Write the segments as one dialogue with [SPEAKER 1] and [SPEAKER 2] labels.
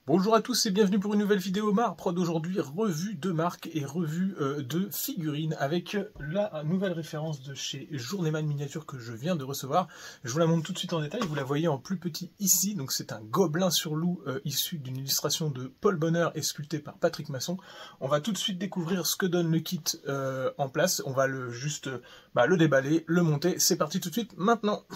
[SPEAKER 1] Bonjour à tous et bienvenue pour une nouvelle vidéo Marprod. Aujourd'hui, revue de marque et revue de figurines avec la nouvelle référence de chez Journeyman Miniature que je viens de recevoir. Je vous la montre tout de suite en détail, vous la voyez en plus petit ici. Donc c'est un gobelin sur loup issu d'une illustration de Paul Bonheur et sculpté par Patrick Masson. On va tout de suite découvrir ce que donne le kit en place. On va le déballer, le monter. C'est parti tout de suite maintenant.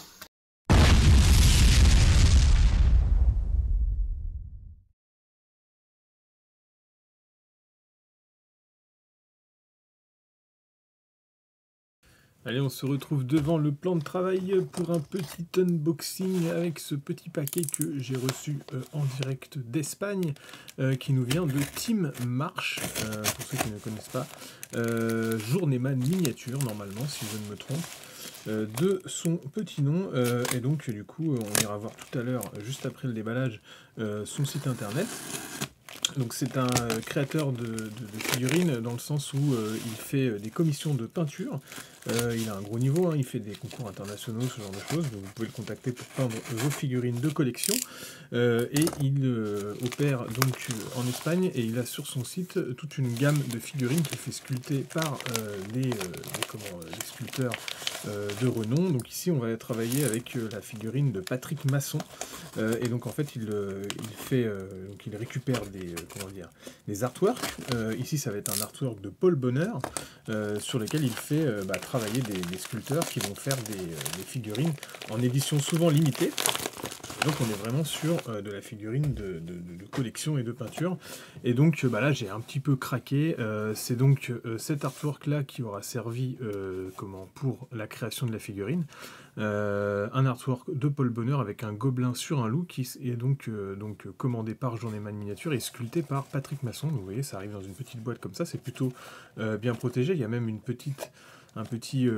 [SPEAKER 1] Allez, on se retrouve devant le plan de travail pour un petit unboxing avec ce petit paquet que j'ai reçu en direct d'Espagne, qui nous vient de Team March, pour ceux qui ne connaissent pas, Journeyman Miniature, normalement, si je ne me trompe, de son petit nom, et donc du coup, on ira voir tout à l'heure, juste après le déballage, son site internet. Donc c'est un créateur de figurines dans le sens où il fait des commissions de peinture. Il a un gros niveau, hein, il fait des concours internationaux, ce genre de choses. Donc vous pouvez le contacter pour peindre vos figurines de collection. Et il opère donc en Espagne et il a sur son site toute une gamme de figurines qu'il fait sculpter par des sculpteurs de renom. Donc ici on va travailler avec la figurine de Patrick Masson. Et donc en fait il récupère des artworks. Ici ça va être un artwork de Paul Bonheur sur lequel il fait travailler des sculpteurs qui vont faire des figurines en édition souvent limitée. Donc on est vraiment sur de la figurine de collection et de peinture. Et donc là j'ai un petit peu craqué. C'est donc cet artwork là qui aura servi pour la création de la figurine. Un artwork de Paul Bonheur avec un gobelin sur un loup qui est donc commandé par Journeyman Miniature et sculpté par Patrick Masson. Donc, vous voyez, ça arrive dans une petite boîte comme ça, c'est plutôt bien protégé. Il y a même un petit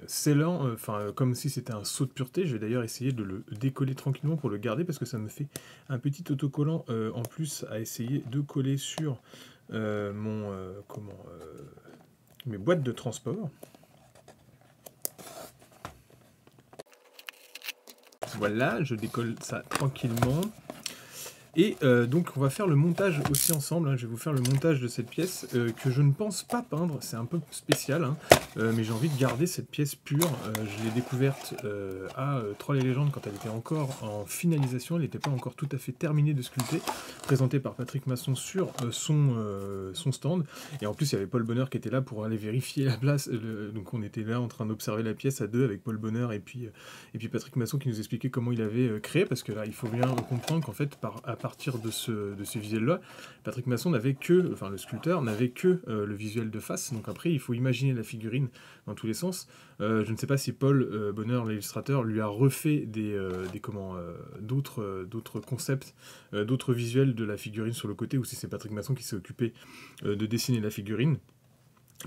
[SPEAKER 1] scellant, comme si c'était un sceau de pureté. Je vais d'ailleurs essayer de le décoller tranquillement pour le garder parce que ça me fait un petit autocollant en plus à essayer de coller sur mes boîtes de transport. Voilà, je décolle ça tranquillement. Et donc on va faire le montage aussi ensemble, hein. Je vais vous faire le montage de cette pièce que je ne pense pas peindre, c'est un peu spécial, hein. Mais j'ai envie de garder cette pièce pure. Je l'ai découverte à Troll et Légendes quand elle était encore en finalisation, elle n'était pas encore tout à fait terminée de sculpter, présentée par Patrick Masson sur son stand. Et en plus il y avait Paul Bonheur qui était là pour aller vérifier la place, donc on était là en train d'observer la pièce à deux avec Paul Bonheur et puis Patrick Masson qui nous expliquait comment il avait créé, parce que là il faut bien comprendre qu'en fait à partir de ce visuel-là, Patrick Masson n'avait que, le sculpteur n'avait que le visuel de face, donc après il faut imaginer la figurine dans tous les sens. Je ne sais pas si Paul Bonheur, l'illustrateur, lui a refait d'autres concepts, d'autres visuels de la figurine sur le côté, ou si c'est Patrick Masson qui s'est occupé de dessiner la figurine.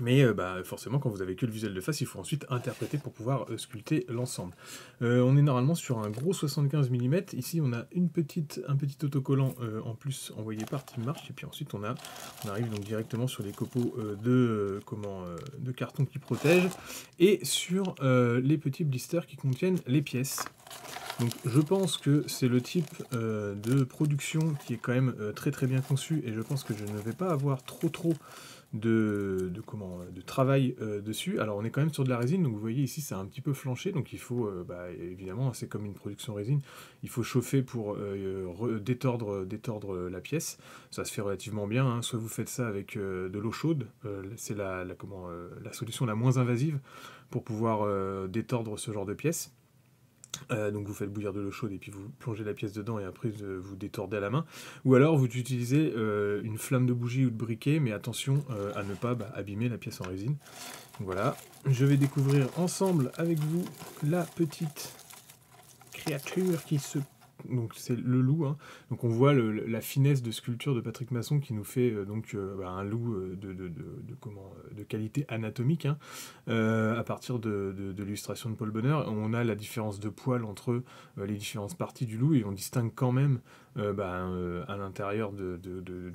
[SPEAKER 1] Mais forcément, quand vous avez que le visuel de face, il faut ensuite interpréter pour pouvoir sculpter l'ensemble. On est normalement sur un gros 75 mm. Ici, on a un petit autocollant en plus envoyé par Team March. Et puis ensuite, on arrive donc directement sur les copeaux de carton qui protègent et sur les petits blisters qui contiennent les pièces. Donc je pense que c'est le type de production qui est quand même très très bien conçu, et je pense que je ne vais pas avoir trop de travail dessus. Alors on est quand même sur de la résine, donc vous voyez ici c'est un petit peu flanché, donc il faut évidemment, c'est comme une production résine, il faut chauffer pour détordre la pièce. Ça se fait relativement bien, hein. Soit vous faites ça avec de l'eau chaude, c'est la solution la moins invasive pour pouvoir détordre ce genre de pièce. Donc vous faites bouillir de l'eau chaude et puis vous plongez la pièce dedans et après vous détordez à la main. Ou alors vous utilisez une flamme de bougie ou de briquet, mais attention à ne pas abîmer la pièce en résine. Donc voilà, je vais découvrir ensemble avec vous la petite créature qui se... Donc c'est le loup, hein. Donc on voit la finesse de sculpture de Patrick Masson qui nous fait un loup de qualité anatomique, hein. À partir de l'illustration de Paul Bonheur, on a la différence de poil entre les différentes parties du loup, et on distingue quand même à l'intérieur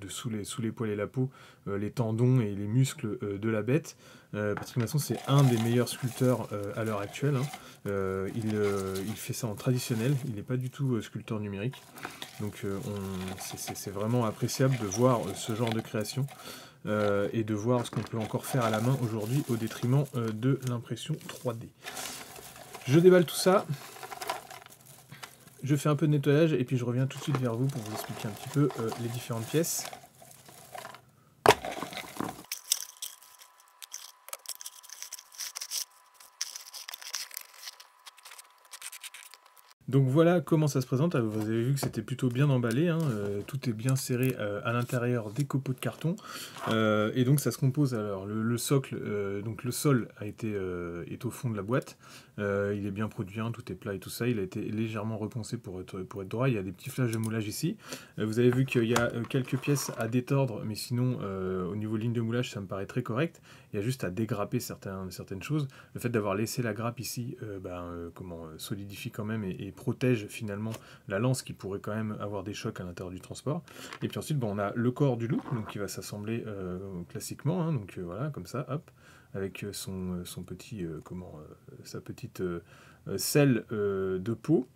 [SPEAKER 1] sous les poils et la peau les tendons et les muscles de la bête. Patrick Masson, c'est un des meilleurs sculpteurs à l'heure actuelle, hein. Il fait ça en traditionnel, il n'est pas du tout sculpteur numérique. Donc c'est vraiment appréciable de voir ce genre de création et de voir ce qu'on peut encore faire à la main aujourd'hui au détriment de l'impression 3D. Je déballe tout ça, je fais un peu de nettoyage et puis je reviens tout de suite vers vous pour vous expliquer un petit peu les différentes pièces. Donc voilà comment ça se présente. Vous avez vu que c'était plutôt bien emballé, hein, tout est bien serré à l'intérieur des copeaux de carton. Et donc ça se compose, alors le socle, donc le sol est au fond de la boîte. Il est bien produit, hein, tout est plat et tout ça. Il a été légèrement repensé pour être droit. Il y a des petits flashs de moulage ici. Vous avez vu qu'il y a quelques pièces à détordre, mais sinon au niveau ligne de moulage ça me paraît très correct. Il y a juste à dégrapper certaines choses. Le fait d'avoir laissé la grappe ici solidifie quand même et protège finalement la lance qui pourrait quand même avoir des chocs à l'intérieur du transport. Et puis ensuite on a le corps du loup donc, qui va s'assembler classiquement, hein, donc voilà, comme ça, hop, avec sa petite selle de peau.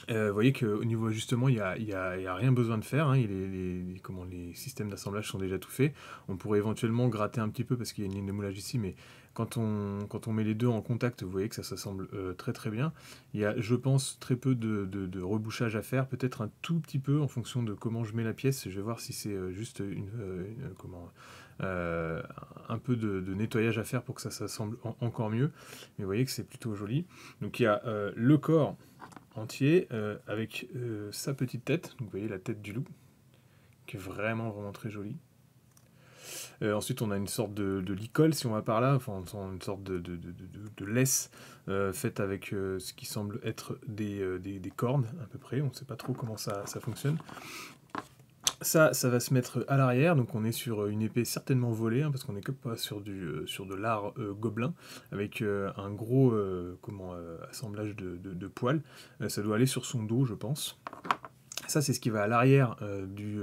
[SPEAKER 1] Vous voyez qu'au niveau ajustement, il y a rien besoin de faire, hein, les systèmes d'assemblage sont déjà tout faits. On pourrait éventuellement gratter un petit peu parce qu'il y a une ligne de moulage ici, mais quand on met les deux en contact, vous voyez que ça s'assemble très très bien. Il y a, je pense, très peu de rebouchage à faire, peut-être un tout petit peu en fonction de comment je mets la pièce. Je vais voir si c'est juste un peu de nettoyage à faire pour que ça s'assemble encore mieux. Mais vous voyez que c'est plutôt joli. Donc il y a le corps entier avec sa petite tête, donc vous voyez la tête du loup qui est vraiment très jolie. Ensuite on a une sorte de licol si on va par là, enfin une sorte de laisse faite avec ce qui semble être des cordes à peu près, on ne sait pas trop comment ça fonctionne. Ça va se mettre à l'arrière, donc on est sur une épée certainement volée, hein, parce qu'on n'est que pas sur de l'art gobelin, avec un gros assemblage de poils. Ça doit aller sur son dos, je pense. Ça, c'est ce qui va à l'arrière du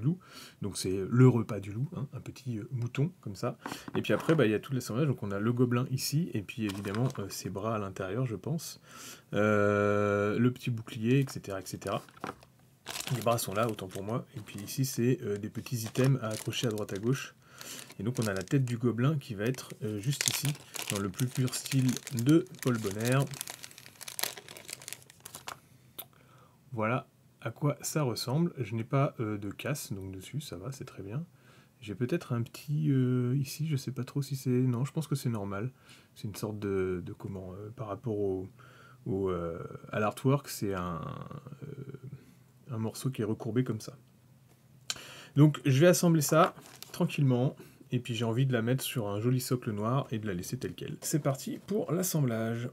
[SPEAKER 1] loup. Donc c'est le repas du loup, hein, un petit mouton comme ça. Et puis après, il y a tout l'assemblage. Donc on a le gobelin ici, et puis évidemment ses bras à l'intérieur, je pense. Le petit bouclier, etc., etc. Les bras sont là, autant pour moi. Et puis ici, c'est des petits items à accrocher à droite à gauche. Et donc on a la tête du gobelin qui va être juste ici, dans le plus pur style de Paul Bonner. Voilà à quoi ça ressemble. Je n'ai pas de casse donc dessus, ça va, c'est très bien. J'ai peut-être un petit ici, je sais pas trop si c'est... Non, je pense que c'est normal. C'est une sorte par rapport à l'artwork, c'est un morceau qui est recourbé comme ça. Donc je vais assembler ça tranquillement, et puis j'ai envie de la mettre sur un joli socle noir et de la laisser telle quelle. C'est parti pour l'assemblage.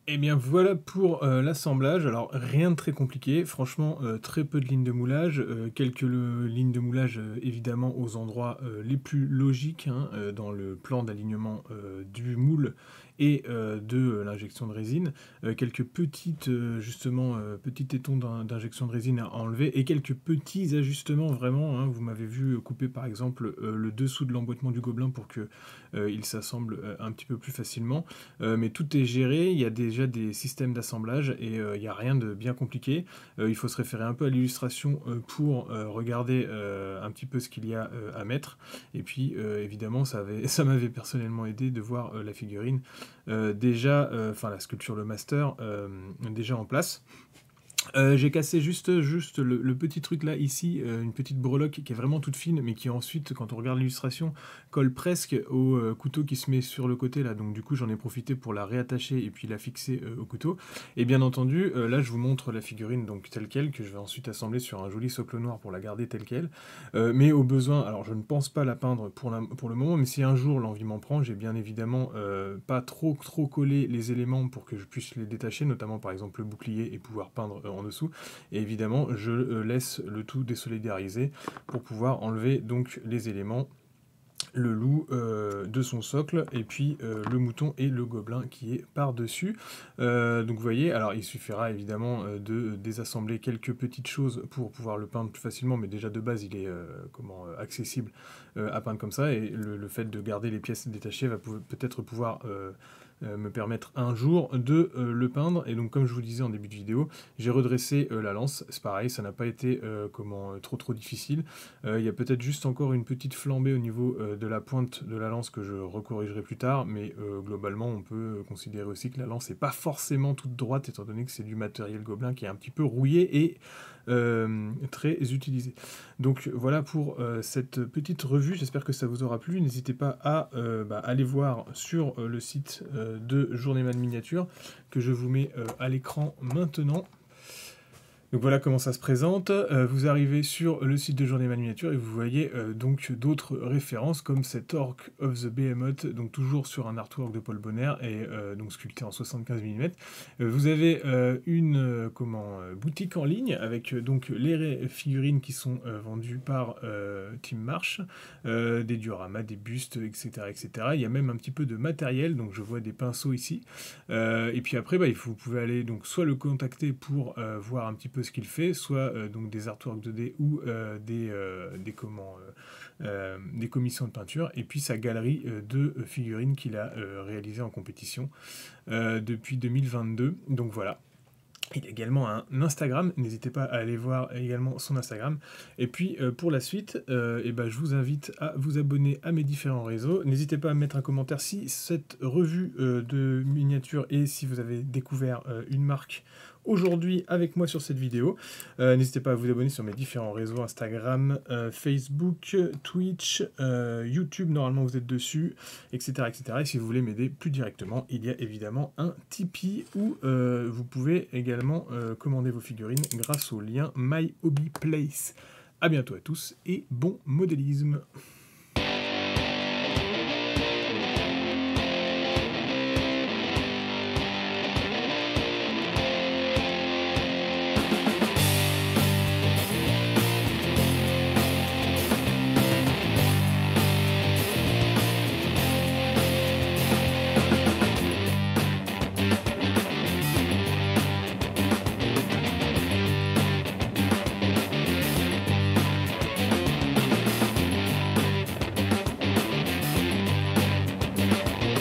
[SPEAKER 1] Et bien voilà pour l'assemblage. Alors rien de très compliqué, franchement très peu de lignes de moulage, quelques lignes de moulage évidemment aux endroits les plus logiques, hein, dans le plan d'alignement du moule et de l'injection de résine, quelques petites petits tétons d'injection de résine à enlever et quelques petits ajustements vraiment, hein. Vous m'avez vu couper par exemple le dessous de l'emboîtement du gobelin pour que il s'assemble un petit peu plus facilement, mais tout est géré, il y a déjà des systèmes d'assemblage et il n'y a rien de bien compliqué. Il faut se référer un peu à l'illustration pour regarder un petit peu ce qu'il y a à mettre, et puis évidemment ça m'avait personnellement aidé de voir la figurine la sculpture, le master déjà en place. J'ai cassé juste le petit truc là ici, une petite breloque qui est vraiment toute fine mais qui ensuite, quand on regarde l'illustration, colle presque au couteau qui se met sur le côté là, donc du coup j'en ai profité pour la réattacher et puis la fixer au couteau. Et bien entendu là je vous montre la figurine donc telle quelle, que je vais ensuite assembler sur un joli socle noir pour la garder telle quelle, mais au besoin, alors je ne pense pas la peindre pour le moment, mais si un jour l'envie m'en prend, j'ai bien évidemment pas trop collé les éléments pour que je puisse les détacher, notamment par exemple le bouclier, et pouvoir peindre en dessous, et évidemment je laisse le tout désolidariser pour pouvoir enlever donc les éléments le loup de son socle, et puis le mouton et le gobelin qui est par-dessus. Donc vous voyez, alors il suffira évidemment de désassembler quelques petites choses pour pouvoir le peindre plus facilement, mais déjà de base il est accessible à peindre comme ça, et le fait de garder les pièces détachées va peut-être pouvoir me permettre un jour de le peindre. Et donc comme je vous disais en début de vidéo, j'ai redressé la lance, c'est pareil, ça n'a pas été trop difficile. Il y a peut-être juste encore une petite flambée au niveau de la pointe de la lance que je recorrigerai plus tard, mais globalement on peut considérer aussi que la lance n'est pas forcément toute droite, étant donné que c'est du matériel gobelin qui est un petit peu rouillé et très utilisé. Donc voilà pour cette petite revue, j'espère que ça vous aura plu. N'hésitez pas à aller voir sur le site de Journeyman Miniature, que je vous mets à l'écran maintenant. Donc voilà comment ça se présente. Vous arrivez sur le site de Journeyman Miniature et vous voyez donc d'autres références comme cet Orc of the Behemoth, donc toujours sur un artwork de Paul Bonner et donc sculpté en 75 mm. Vous avez une boutique en ligne avec donc les figurines qui sont vendues par Team Marsh, des dioramas, des bustes, etc., etc. Il y a même un petit peu de matériel, donc je vois des pinceaux ici. Et puis après, vous pouvez aller donc soit le contacter pour voir un petit peu ce qu'il fait, soit donc des artworks 2D ou des commissions de peinture, et puis sa galerie de figurines qu'il a réalisées en compétition depuis 2022. Donc voilà. Il y a également un Instagram, n'hésitez pas à aller voir également son Instagram. Et puis pour la suite, je vous invite à vous abonner à mes différents réseaux. N'hésitez pas à mettre un commentaire si cette revue de miniature et si vous avez découvert une marque aujourd'hui avec moi sur cette vidéo. N'hésitez pas à vous abonner sur mes différents réseaux, Instagram, Facebook, Twitch, YouTube, normalement vous êtes dessus, etc., etc. Et si vous voulez m'aider plus directement, il y a évidemment un Tipeee où vous pouvez également commander vos figurines grâce au lien My Hobby Place. A bientôt à tous et bon modélisme.